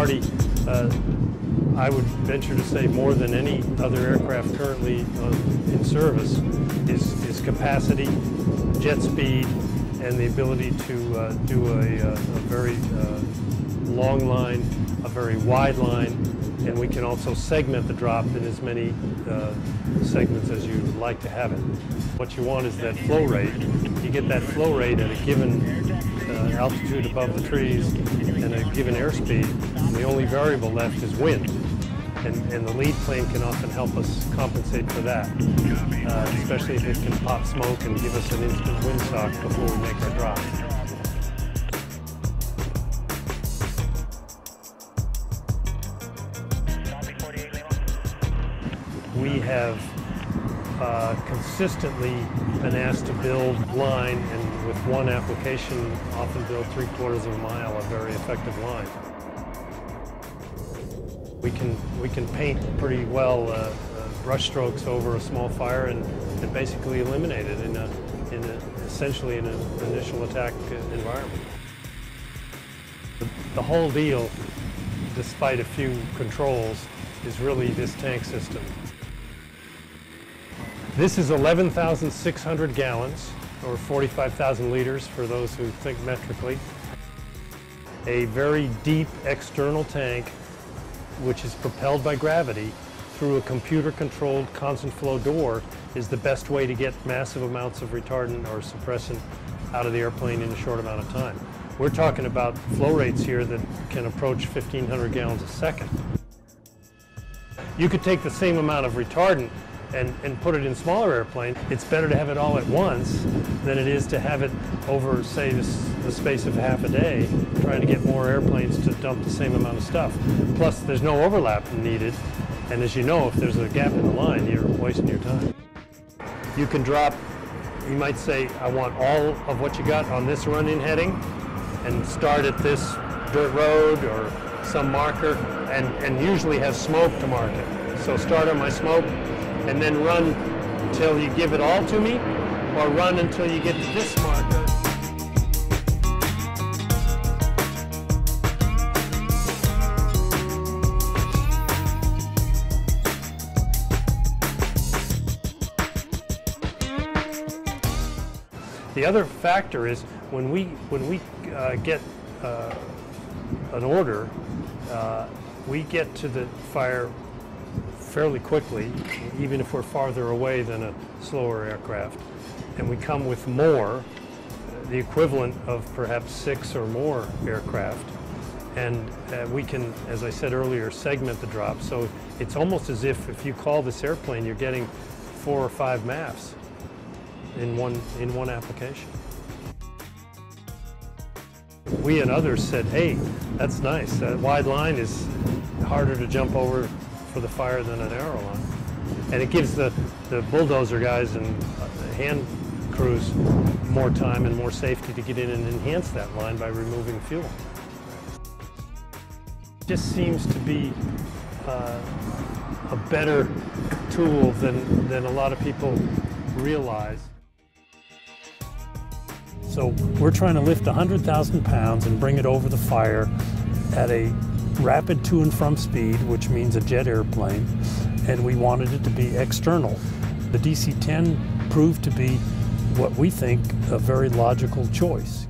party, I would venture to say more than any other aircraft currently in service, is capacity, jet speed, and the ability to do a very long line, a very wide line, and we can also segment the drop in as many segments as you like to have it. What you want is that flow rate. You get that flow rate at a given altitude above the trees and a given airspeed. The only variable left is wind. And the lead plane can often help us compensate for that, especially if it can pop smoke and give us an instant windsock before we make our drop. We have consistently been asked to build line, and with one application, often build 3/4 of a mile, a very effective line. We can paint pretty well brush strokes over a small fire and basically eliminate it essentially in an initial attack environment. The whole deal, despite a few controls, is really this tank system. This is 11,600 gallons, or 45,000 liters for those who think metrically. A very deep external tank which is propelled by gravity through a computer-controlled constant flow door is the best way to get massive amounts of retardant or suppressant out of the airplane in a short amount of time. We're talking about flow rates here that can approach 1,500 gallons a second. You could take the same amount of retardant and put it in smaller airplanes. It's better to have it all at once than it is to have it over, say, the space of half a day, trying to get more airplanes to dump the same amount of stuff. Plus, there's no overlap needed, and as you know, if there's a gap in the line, you're wasting your time. You can drop, you might say, I want all of what you got on this run-in heading, and start at this dirt road or some marker, and usually have smoke to mark it. So start on my smoke, and then run until you give it all to me, or run until you get to this marker. The other factor is when we get an order, we get to the fire fairly quickly, even if we're farther away than a slower aircraft, and we come with more, the equivalent of perhaps 6 or more aircraft, and we can, as I said earlier, segment the drop. So it's almost as if you call this airplane, you're getting 4 or 5 MAFs in one application. We and others said, hey, that's nice. That wide line is harder to jump over for the fire than a narrow line. And it gives the bulldozer guys and hand crews more time and more safety to get in and enhance that line by removing fuel. It just seems to be a better tool than a lot of people realize. So we're trying to lift 100,000 pounds and bring it over the fire at a rapid to and from speed, which means a jet airplane, and we wanted it to be external. The DC-10 proved to be what we think a very logical choice.